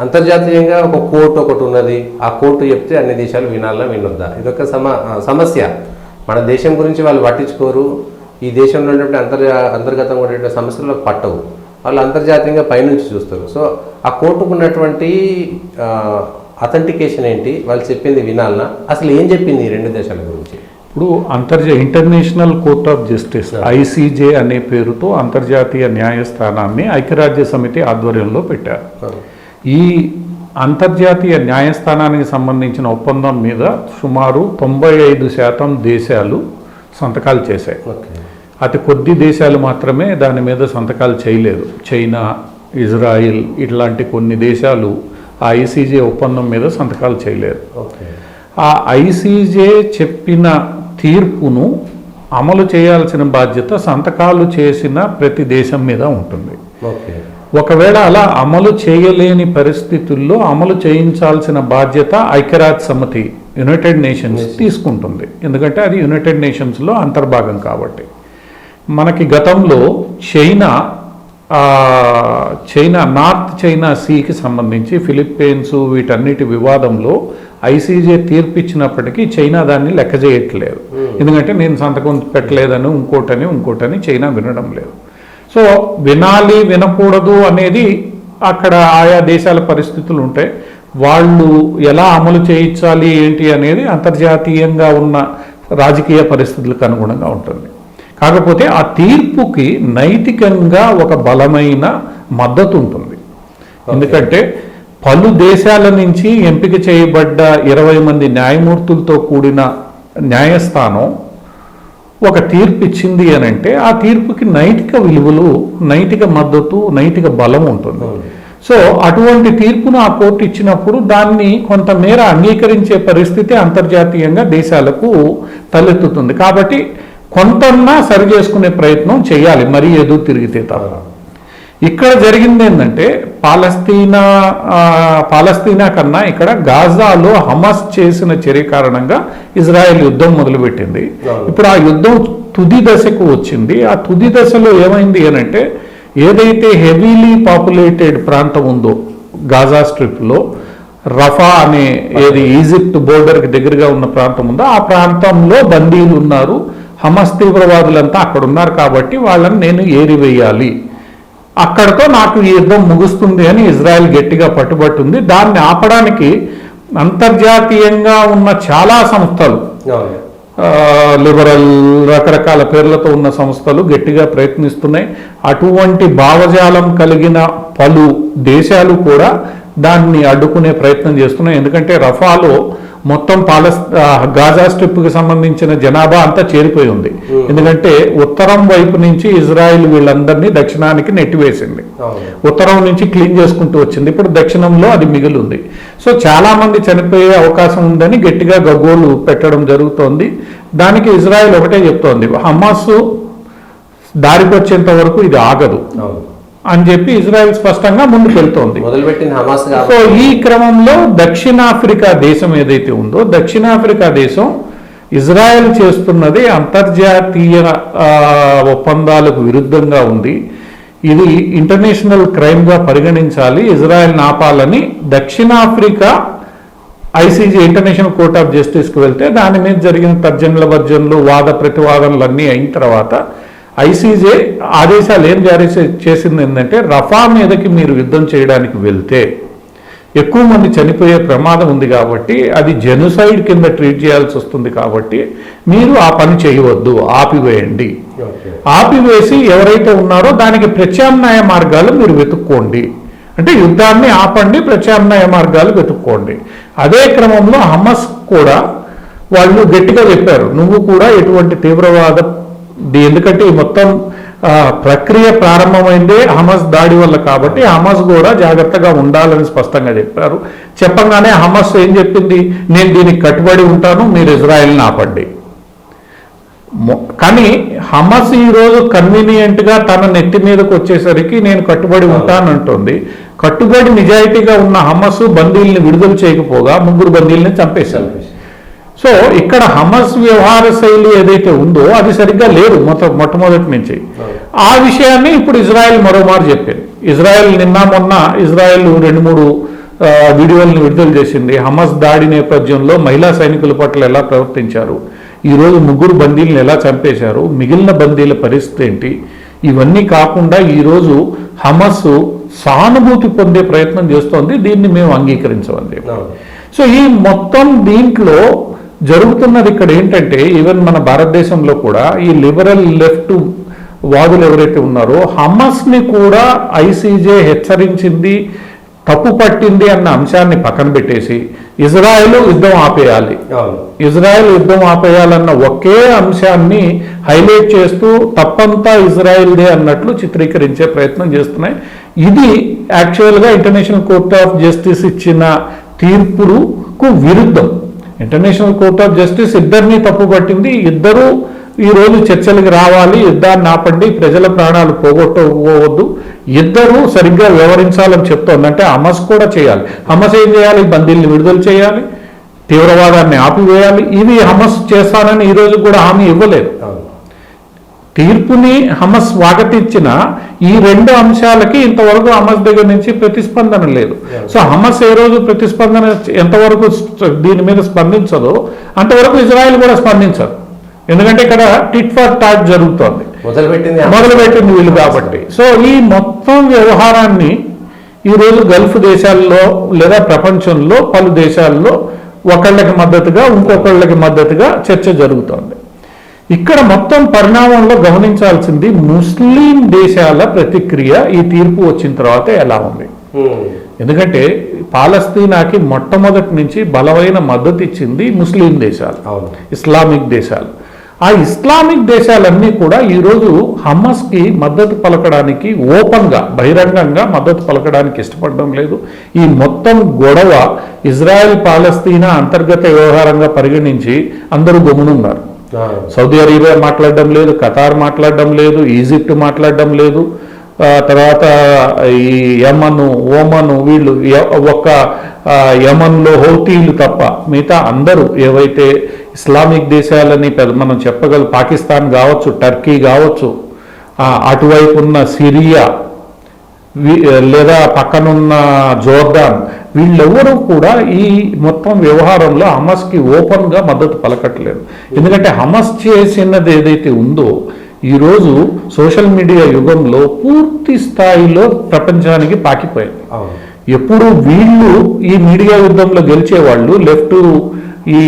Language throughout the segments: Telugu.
అంతర్జాతీయంగా ఒక కోర్టు ఒకటి ఉన్నది. ఆ కోర్టు చెప్తే అన్ని దేశాలు వినాలా వినొద్దా, ఇదొక సమస్య. మన దేశం గురించి వాళ్ళు పట్టించుకోరు. ఈ దేశంలో ఉన్నటువంటి అంతర్గతంగా ఉన్నటువంటి సమస్యలకు పట్టవు. వాళ్ళు అంతర్జాతీయంగా పైనుంచి చూస్తారు. సో ఆ కోర్టుకు ఉన్నటువంటి అథెంటికేషన్ ఏంటి, వాళ్ళు చెప్పింది వినాలనా, అసలు ఏం చెప్పింది ఈ రెండు దేశాల గురించి? ఇప్పుడు international court of justice ICJ అనే పేరుతో అంతర్జాతీయ న్యాయస్థానాన్ని ఐక్యరాజ్య సమితి ఆధ్వర్యంలో పెట్టారు. ఈ అంతర్జాతీయ న్యాయస్థానానికి సంబంధించిన ఒప్పందం మీద సుమారు 95% దేశాలు సంతకాలు చేశాయి. అతి కొద్ది దేశాలు మాత్రమే దాని మీద సంతకాలు చేయలేదు. చైనా, ఇజ్రాయిల్ ఇట్లాంటి కొన్ని దేశాలు ఆ ఐసీజే ఒప్పందం మీద సంతకాలు చేయలేదు. ఆ ఐసీజే చెప్పిన తీర్పును అమలు చేయాల్సిన బాధ్యత సంతకాలు చేసిన ప్రతి దేశం మీద ఉంటుంది. ఒకవేళ అలా అమలు చేయలేని పరిస్థితుల్లో అమలు చేయించాల్సిన బాధ్యత ఐక్యరాజ్య సమితి యునైటెడ్ నేషన్స్ తీసుకుంటుంది. ఎందుకంటే అది యునైటెడ్ నేషన్స్లో అంతర్భాగం కాబట్టి. మనకి గతంలో చైనా నార్త్ చైనా సీకి సంబంధించి ఫిలిప్పీన్స్ వీటన్నిటి వివాదంలో ఐసీజే తీర్పు ఇచ్చినప్పటికీ చైనా దాన్ని లెక్క చేయట్లేదు. ఎందుకంటే నేను సంతకం పెట్టలేదని ఇంకోటని చైనా వినడం లేదు. సో వినాలి వినకూడదు అనేది అక్కడ ఆయా దేశాల పరిస్థితులు ఉంటాయి. వాళ్ళు ఎలా అమలు చేయించాలి ఏంటి అనేది అంతర్జాతీయంగా ఉన్న రాజకీయ పరిస్థితులకు అనుగుణంగా ఉంటుంది. కాకపోతే ఆ తీర్పుకి నైతికంగా ఒక బలమైన మద్దతు ఉంటుంది. ఎందుకంటే పలు దేశాల నుంచి ఎంపిక చేయబడ్డ 20 మంది న్యాయమూర్తులతో కూడిన న్యాయస్థానం ఒక తీర్పు ఇచ్చింది అని అంటే ఆ తీర్పుకి నైతిక విలువలు, నైతిక మద్దతు, నైతిక బలం ఉంటుంది. సో అటువంటి తీర్పును ఆ కోర్టు ఇచ్చినప్పుడు దాన్ని కొంతమేర అంగీకరించే పరిస్థితి అంతర్జాతీయంగా దేశాలకు తలెత్తుతుంది. కాబట్టి కొంతన్నా సరి చేసుకునే ప్రయత్నం చేయాలి, మరీ ఎదురు తిరిగితే తప్ప. ఇక్కడ జరిగింది ఏంటంటే పాలస్తీనా కన్నా ఇక్కడ గాజాలో హమాస్ చేసిన చర్య కారణంగా ఇజ్రాయెల్ యుద్ధం మొదలుపెట్టింది. ఇప్పుడు ఆ యుద్ధం తుది దశకు వచ్చింది. ఆ తుది దశలో ఏమైంది అనంటే ఏదైతే హెవీలీ పాపులేటెడ్ ప్రాంతం ఉందో గాజా స్ట్రిప్లో రఫా అనే ఏది ఈజిప్ట్ బోర్డర్కి దగ్గరగా ఉన్న ప్రాంతం ఉందో ఆ ప్రాంతంలో బందీలు ఉన్నారు. హమాస్ తీవ్రవాదులంతా అక్కడ ఉన్నారు కాబట్టి వాళ్ళని నేను ఏరివేయాలి, అక్కడతో నాకు ఈ యుద్ధం ముగుస్తుంది అని ఇజ్రాయెల్ గట్టిగా పట్టుబట్టుంది. దాన్ని ఆపడానికి అంతర్జాతీయంగా ఉన్న చాలా సంస్థలు, లిబరల్ రకరకాల పేర్లతో ఉన్న సంస్థలు గట్టిగా ప్రయత్నిస్తున్నాయి. అటువంటి భావజాలం కలిగిన పలు దేశాలు కూడా దాన్ని అడ్డుకునే ప్రయత్నం చేస్తున్నాయి. ఎందుకంటే రఫాలో మొత్తం గాజా స్ట్రిప్కి సంబంధించిన జనాభా అంతా చేరిపోయి ఉంది. ఎందుకంటే ఉత్తరం వైపు నుంచి ఇజ్రాయిల్ వీళ్ళందరినీ దక్షిణానికి నెట్టివేసింది. ఉత్తరం నుంచి క్లీన్ చేసుకుంటూ వచ్చింది. ఇప్పుడు దక్షిణంలో అది మిగిలి ఉంది. సో చాలా మంది చనిపోయే అవకాశం ఉందని గట్టిగా గగ్గోలు పెట్టడం జరుగుతోంది. దానికి ఇజ్రాయిల్ ఒకటే చెప్తోంది, హమాస్ దారికి వచ్చేంత వరకు ఇది ఆగదు అని చెప్పి ఇజ్రాయెల్ స్పష్టంగా ముందుకు వెళ్తోంది. సో ఈ క్రమంలో దక్షిణాఫ్రికా దేశం ఏదైతే ఉందో, దక్షిణాఫ్రికా దేశం ఇజ్రాయెల్ చేస్తున్నది అంతర్జాతీయ ఒప్పందాలకు విరుద్ధంగా ఉంది, ఇది ఇంటర్నేషనల్ క్రైమ్గా పరిగణించాలి, ఇజ్రాయెల్ ఆపాలని దక్షిణాఫ్రికా ఐసీజే ఇంటర్నేషనల్ కోర్ట్ ఆఫ్ జస్టిస్కి వెళ్తే దాని మీద జరిగిన తర్జనల భర్జనలు, వాద ప్రతివాదనలు అన్నీ అయిన తర్వాత ఐసీజే ఆదేశాలు ఏం జారీ చేసింది ఏంటంటే రఫా మీదకి మీరు యుద్ధం చేయడానికి వెళ్తే ఎక్కువ మంది చనిపోయే ప్రమాదం ఉంది కాబట్టి అది జెనోసైడ్ కింద ట్రీట్ చేయాల్సి వస్తుంది కాబట్టి మీరు ఆ పని చేయవద్దు, ఆపివేయండి. ఆపివేసి ఎవరైతే ఉన్నారో దానికి ప్రత్యామ్నాయ మార్గాలు మీరు వెతుక్కోండి, అంటే యుద్ధాన్ని ఆపండి, ప్రత్యామ్నాయ మార్గాలు వెతుక్కోండి. అదే క్రమంలో హమాస్ కూడా వాళ్ళు గట్టిగా చెప్పారు, నువ్వు కూడా ఎటువంటి తీవ్రవాద, ఎందుకంటే ఈ మొత్తం ప్రక్రియ ప్రారంభమైందే హమాస్ దాడి వల్ల కాబట్టి హమాస్ కూడా జాగ్రత్తగా ఉండాలని స్పష్టంగా చెప్పారు. చెప్పగానే హమాస్ ఏం చెప్పింది, నేను దీనికి కట్టుబడి ఉంటాను, మీరు ఇజ్రాయెల్ని ఆపండి. కానీ హమాస్ ఈరోజు కన్వీనియంట్గా తన నెత్తి మీదకి వచ్చేసరికి నేను కట్టుబడి ఉంటానంటుంది. కట్టుబడి నిజాయితీగా ఉన్న హమాస్ బందీల్ని విడుదల చేయకపోగా 3 బందీల్ని చంపేశారు. సో ఇక్కడ హమాస్ వ్యవహార శైలి ఏదైతే ఉందో అది సరిగ్గా లేదు మొట్టమొదటి నుంచి. ఆ విషయాన్ని ఇప్పుడు ఇజ్రాయెల్ మరోమారు చెప్పింది. ఇజ్రాయెల్ నిన్న మొన్న 2-3 వీడియోలను విడుదల చేసింది. హమాస్ దాడి నేపథ్యంలో మహిళా సైనికుల పట్ల ఎలా ప్రవర్తించారు, ఈరోజు 3 బందీలను ఎలా చంపేశారు, మిగిలిన బందీల పరిస్థితి ఏంటి, ఇవన్నీ కాకుండా ఈరోజు హమాస్ సానుభూతి పొందే ప్రయత్నం చేస్తోంది. దీన్ని మేము అంగీకరించమండి. సో ఈ మొత్తం దీంట్లో జరుగుతున్నది ఇక్కడ ఏంటంటే, ఈవెన్ మన భారతదేశంలో కూడా ఈ లిబరల్ లెఫ్ట్ వాదులు ఎవరైతే ఉన్నారో హమాస్ని కూడా ఐసీజే హెచ్చరించింది, తప్పు పట్టింది అన్న అంశాన్ని పక్కన పెట్టేసి ఇజ్రాయెల్ యుద్ధం ఆపేయాలి, ఇజ్రాయెల్ యుద్ధం ఆపేయాలన్న ఒకే అంశాన్ని హైలైట్ చేస్తూ తప్పంతా ఇజ్రాయెల్దే అన్నట్లు చిత్రీకరించే ప్రయత్నం చేస్తున్నాయి. ఇది యాక్చువల్గా ఇంటర్నేషనల్ కోర్ట్ ఆఫ్ జస్టిస్ ఇచ్చిన తీర్పుకు విరుద్ధం. ఇంటర్నేషనల్ కోర్ట్ ఆఫ్ జస్టిస్ ఇద్దరిని తప్పు పట్టింది. ఇద్దరూ ఈరోజు చర్చలకు రావాలి, యుద్ధాన్ని ఆపండి, ప్రజల ప్రాణాలు పోగొట్టుకోవద్దు, ఇద్దరూ సరిగ్గా వ్యవహరించాలని చెప్తోంది. అంటే హమాస్ కూడా చేయాలి. హమాస్ ఏం చేయాలి? బందీల్ని విడుదల చేయాలి, తీవ్రవాదాన్ని ఆపివేయాలి. ఇవి హమాస్ చేస్తానని ఈరోజు కూడా హామీ ఇవ్వలేదు. తీర్పుని హమాస్ స్వాగతించిన ఈ 2 అంశాలకి ఇంతవరకు హమాస్ దగ్గర నుంచి ప్రతిస్పందన లేదు. సో హమాస్ ఏ రోజు ప్రతిస్పందన ఎంతవరకు దీని మీద స్పందించదో అంతవరకు ఇజ్రాయెల్ కూడా స్పందించదు. ఎందుకంటే ఇక్కడ టిట్ ఫర్ టాట్ జరుగుతోంది, మొదలుపెట్టింది వీళ్ళు కాబట్టి. సో ఈ మొత్తం వ్యవహారాన్ని ఈరోజు గల్ఫ్ దేశాల్లో లేదా ప్రపంచంలో పలు దేశాల్లో ఒకళ్ళకి మద్దతుగా ఇంకొకళ్ళకి మద్దతుగా చర్చ జరుగుతోంది. ఇక్కడ మొత్తం పరిణామంలో గమనించాల్సింది ముస్లిం దేశాల ప్రతిక్రియ ఈ తీర్పు వచ్చిన తర్వాత ఎలా ఉంది. ఎందుకంటే పాలస్తీనాకి మొట్టమొదటి నుంచి బలమైన మద్దతు ఇచ్చింది ముస్లిం దేశాలు, ఇస్లామిక్ దేశాలు. ఆ ఇస్లామిక్ దేశాలన్నీ కూడా ఈరోజు హమాస్కి మద్దతు పలకడానికి ఓపెన్గా బహిరంగంగా మద్దతు పలకడానికి ఇష్టపడడం లేదు. ఈ మొత్తం గొడవ ఇజ్రాయెల్ పాలస్తీనా అంతర్గత వ్యవహారంగా పరిగణించి అందరూ గమనున్నారు. సౌదీ అరేబియా మాట్లాడడం లేదు, ఖతార్ మాట్లాడడం లేదు, ఈజిప్ట్ మాట్లాడడం లేదు, తర్వాత ఈ యమన్, ఓమన్, వీళ్ళు ఒక్క యమన్లో హౌతీలు తప్ప మిగతా అందరూ ఏవైతే ఇస్లామిక్ దేశాలని మనం చెప్పగల పాకిస్తాన్ కావచ్చు, టర్కీ కావచ్చు, అటువైపు ఉన్న సిరియా లేదా పక్కనున్న జోర్డాన్, వీళ్ళెవరూ కూడా ఈ మొత్తం వ్యవహారంలో హమాస్కి ఓపెన్గా మద్దతు పలకట్లేదు. ఎందుకంటే హమాస్ చేసినది ఏదైతే ఉందో ఈరోజు సోషల్ మీడియా యుగంలో పూర్తి స్థాయిలో ప్రపంచానికి పాకిపోయింది. ఎప్పుడు వీళ్ళు ఈ మీడియా యుద్ధంలో గెలిచేవాళ్ళు లెఫ్ట్, ఈ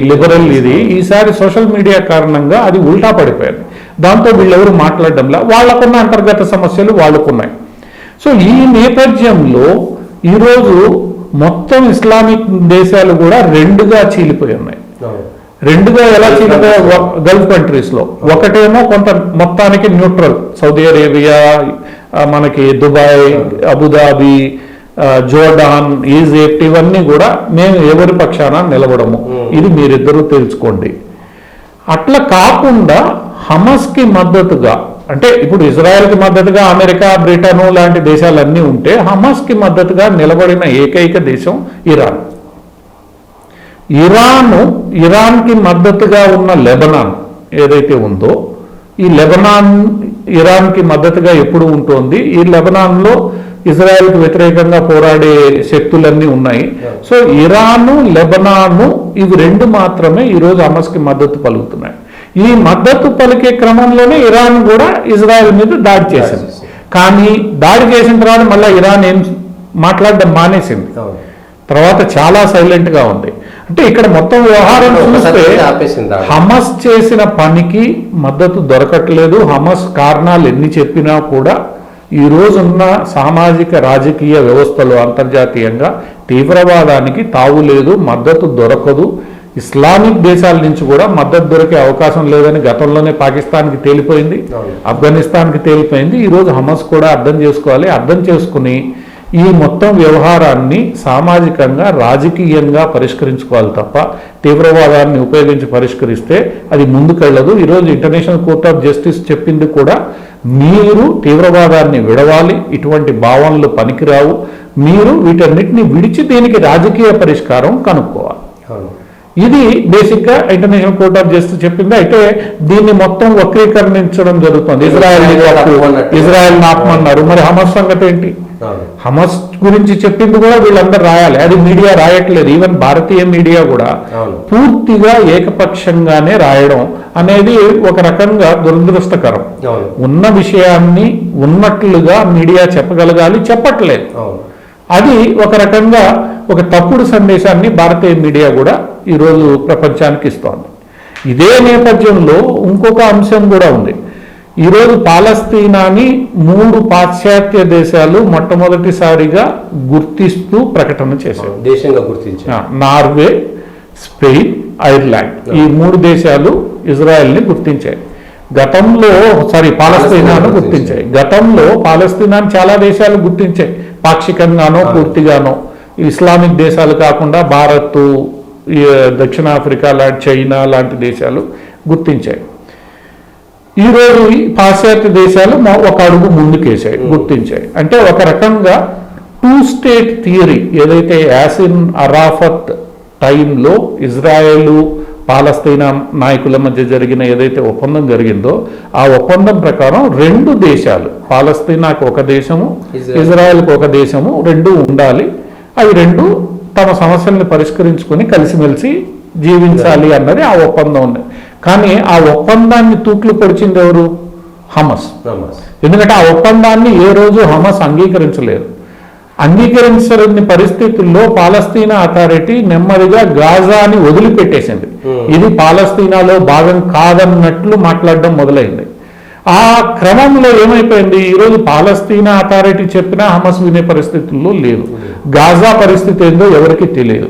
లిబరల్, ఇది ఈసారి సోషల్ మీడియా కారణంగా అది ఉల్టా పడిపోయింది. దాంతో వీళ్ళెవరు మాట్లాడడంలా, వాళ్ళకున్న అంతర్గత సమస్యలు వాళ్ళకున్నాయి. సో ఈ నేపథ్యంలో ఈరోజు మొత్తం ఇస్లామిక్ దేశాలు కూడా 2గా చీలిపోయి ఉన్నాయి. 2గా ఎలా చీలిపోయాయి? గల్ఫ్ కంట్రీస్లో ఒకటేమో కొంత మొత్తానికి న్యూట్రల్, సౌదీ అరేబియా, మనకి దుబాయ్, అబుదాబి, జోర్డాన్, ఈజిప్ట్, ఇవన్నీ కూడా మేము ఎవరి పక్షాన నిలబడము, ఇది మీరిద్దరూ తెలుసుకోండి. అట్లా కాకుండా హమాస్కి మద్దతుగా, అంటే ఇప్పుడు ఇజ్రాయెల్కి మద్దతుగా అమెరికా, బ్రిటన్ లాంటి దేశాలన్నీ ఉంటే హమాస్కి మద్దతుగా నిలబడిన ఏకైక దేశం ఇరాన్. ఇరాన్కి మద్దతుగా ఉన్న లెబనాన్ ఏదైతే ఉందో, ఈ లెబనాన్ ఇరాన్కి మద్దతుగా ఎప్పుడు ఉంటుంది. ఈ లెబనాన్లో ఇజ్రాయెల్కి వ్యతిరేకంగా పోరాడే శక్తులన్నీ ఉన్నాయి. సో ఇరాను, లెబనాను, ఇవి 2 మాత్రమే ఈరోజు హమాస్కి మద్దతు పలుకుతున్నాయి. ఈ మద్దతు పలికే క్రమంలోనే ఇరాన్ కూడా ఇజ్రాయెల్ మీద దాడి చేసింది. కానీ దాడి చేసిన తర్వాత మళ్ళీ ఇరాన్ ఏం మాట్లాడడం మానేసింది, తర్వాత చాలా సైలెంట్గా ఉంది. అంటే ఇక్కడ మొత్తం వ్యవహారం చూస్తే హమాస్ చేసిన పనికి మద్దతు దొరకట్లేదు. హమాస్ కారణాలు ఎన్ని చెప్పినా కూడా ఈ రోజున్న సామాజిక రాజకీయ వ్యవస్థలో అంతర్జాతీయంగా తీవ్రవాదానికి తావు లేదు, మద్దతు దొరకదు. ఇస్లామిక్ దేశాల నుంచి కూడా మద్దతు దొరికే అవకాశం లేదని గతంలోనే పాకిస్తాన్కి తేలిపోయింది, ఆఫ్ఘనిస్తాన్కి తేలిపోయింది. ఈరోజు హమాస్ కూడా అర్థం చేసుకోవాలి. అర్థం చేసుకుని ఈ మొత్తం వ్యవహారాన్ని సామాజికంగా, రాజకీయంగా పరిష్కరించుకోవాలి తప్ప తీవ్రవాదాన్ని ఉపయోగించి పరిష్కరిస్తే అది ముందుకెళ్ళదు. ఈరోజు ఇంటర్నేషనల్ కోర్ట్ ఆఫ్ జస్టిస్ చెప్పింది కూడా, మీరు తీవ్రవాదాన్ని విడవాలి, ఇటువంటి భావనలు పనికిరావు, మీరు వీటన్నిటిని విడిచి దీనికి రాజకీయ పరిష్కారం కనుక్కోవాలి. ఇది బేసిక్గా ఇంటర్నేషనల్ కోర్ట్ ఆఫ్ జస్టిస్ చెప్పింది. అయితే దీన్ని మొత్తం వక్రీకరించడం జరుగుతుంది. ఇజ్రాయెల్ ఆపమన్నారు, మరి హమాస్ సంగతి ఏంటి? అవును. హమాస్ గురించి చెప్పింది కూడా వీళ్ళందరూ రాయాలి, అది మీడియా రాయట్లేదు. ఈవెన్ భారతీయ మీడియా కూడా అవును. పూర్తిగా ఏకపక్షంగానే రాయడం అనేది ఒక రకంగా దురదృష్టకరం. అవును. ఉన్న విషయాన్ని ఉన్నట్లుగా మీడియా చెప్పగలగాలి, చెప్పట్లేదు. అవును. అది ఒక రకంగా ఒక తప్పుడు సందేశాన్ని భారతీయ మీడియా కూడా ఈరోజు ప్రపంచానికి ఇస్తోంది. ఇదే నేపథ్యంలో ఇంకొక అంశం కూడా ఉంది. ఈరోజు పాలస్తీనాని 3 పాశ్చాత్య దేశాలు మొట్టమొదటిసారిగా గుర్తిస్తూ ప్రకటన చేశారు. దేశంగా గుర్తించారు. నార్వే, స్పెయిన్, ఐర్లాండ్ ఈ 3 దేశాలు ఇజ్రాయెల్ని గుర్తించాయి. గతంలో పాలస్తీనాను గుర్తించాయి. గతంలో పాలస్తీనాను చాలా దేశాలు గుర్తించాయి, పాక్షికంగానో పూర్తిగానో. ఇస్లామిక్ దేశాలు కాకుండా భారత్, దక్షిణాఫ్రికా లాంటి, చైనా లాంటి దేశాలు గుర్తించాయి. ఈరోజు ఈ పాశ్చాత్య దేశాలు ఒక అడుగు ముందుకేసాయి, గుర్తించాయి. అంటే ఒక రకంగా 2 స్టేట్ థియరీ ఏదైతే యాసిన్ అరాఫత్ టైంలో ఇజ్రాయెల్ పాలస్తీనా నాయకుల మధ్య జరిగిన ఏదైతే ఒప్పందం జరిగిందో ఆ ఒప్పందం ప్రకారం 2 దేశాలు, పాలస్తీనాకు ఒక దేశము, ఇజ్రాయెల్కి ఒక దేశము, 2 ఉండాలి. అవి 2 తమ సమస్యల్ని పరిష్కరించుకొని కలిసిమెలిసి జీవించాలి అన్నది ఆ ఒప్పందం ఉంది. కానీ ఆ ఒప్పందాన్ని తూట్లు పొడిచింది ఎవరు? హమాస్. ఎందుకంటే ఆ ఒప్పందాన్ని ఏ రోజు హమాస్ అంగీకరించలేదు. అంగీకరించని పరిస్థితుల్లో పాలస్తీనా అథారిటీ నెమ్మదిగా గాజాని వదిలిపెట్టేసింది. ఇది పాలస్తీనాలో భాగం కాదన్నట్లు మాట్లాడడం మొదలైంది. ఆ క్రమంలో ఏమైపోయింది, ఈరోజు పాలస్తీనా అథారిటీ చెప్పినా హమాస్ వినే పరిస్థితుల్లో లేదు. గాజా పరిస్థితి ఏందో ఎవరికి తెలియదు.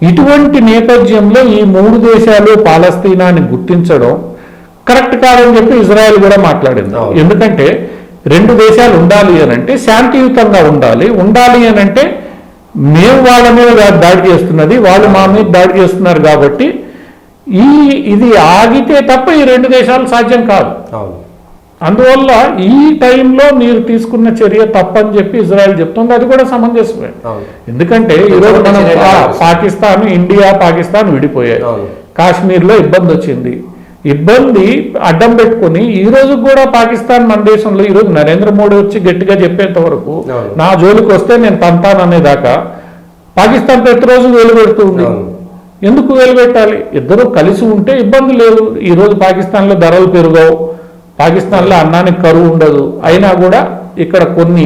ఇటువంటి నేపథ్యంలో ఈ 3 దేశాలు పాలస్తీనాని గుర్తించడం కరెక్ట్ కాదని చెప్పి ఇజ్రాయెల్ కూడా మాట్లాడింది. ఎందుకంటే 2 దేశాలు ఉండాలి అని అంటే శాంతియుతంగా ఉండాలి అని అంటే మేము వాళ్ళ మీద దాడి చేస్తున్నది, వాళ్ళు మా మీద దాడి చేస్తున్నారు కాబట్టి ఇది ఆగితే తప్ప ఈ 2 దేశాలు సాధ్యం కాదు. అందువల్ల ఈ టైంలో మీరు తీసుకున్న చర్య తప్పని చెప్పి ఇజ్రాయెల్ చెప్తుంది. అది కూడా సమంజసమే. ఎందుకంటే ఈరోజు మనం పాకిస్తాన్, ఇండియా, పాకిస్తాన్ విడిపోయాయి. కాశ్మీర్లో ఇబ్బంది వచ్చింది. ఇబ్బంది అడ్డం పెట్టుకుని ఈ రోజు కూడా పాకిస్తాన్ మన దేశంలో ఈరోజు నరేంద్ర మోడీ వచ్చి గట్టిగా చెప్పేంత వరకు నా జోలికి వస్తే నేను తంతాననేదాకా పాకిస్తాన్ ప్రతిరోజు వేలు పెడుతుంది. ఎందుకు వేలు పెట్టాలి? ఇద్దరు కలిసి ఉంటే ఇబ్బంది లేదు. ఈరోజు పాకిస్తాన్లో ధరలు పెరుగవు, పాకిస్తాన్లో అన్నానికి కరువు ఉండదు. అయినా కూడా ఇక్కడ కొన్ని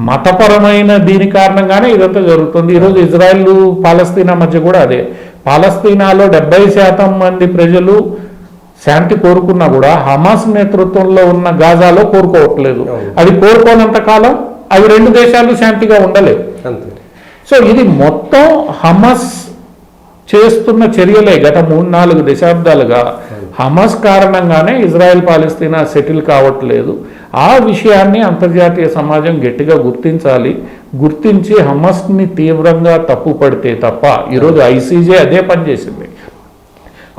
మతపరమైన దీని కారణంగానే ఇదంతా జరుగుతుంది. ఈరోజు ఇజ్రాయెల్ పాలస్తీనా మధ్య కూడా అదే. పాలస్తీనాలో 70% మంది ప్రజలు శాంతి కోరుకున్నా కూడా హమాస్ నేతృత్వంలో ఉన్న గాజాలో కోరుకోవట్లేదు. అది కోరుకోనంత కాలం అవి 2 దేశాలు శాంతిగా ఉండలేవు. సో ఇది మొత్తం హమాస్ చేస్తున్న చర్యలే. గత 3-4 దశాబ్దాలుగా హమాస్ కారణంగానే ఇజ్రాయెల్ పాలస్తీనా సెటిల్ కావట్లేదు. ఆ విషయాన్ని అంతర్జాతీయ సమాజం గట్టిగా గుర్తించాలి. గుర్తించి హమాస్ని తీవ్రంగా తప్పు పడితే తప్ప, ఈరోజు ఐసీజే అదే పని చేసింది.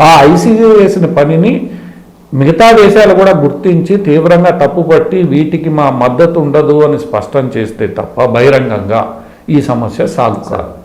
ఆ ఐసీజే చేసిన పనిని మిగతా దేశాలు కూడా గుర్తించి తీవ్రంగా తప్పుపట్టి వీటికి మా మద్దతు ఉండదు అని స్పష్టం చేస్తే తప్ప బహిరంగంగా ఈ సమస్య సాల్వ్ కాదు.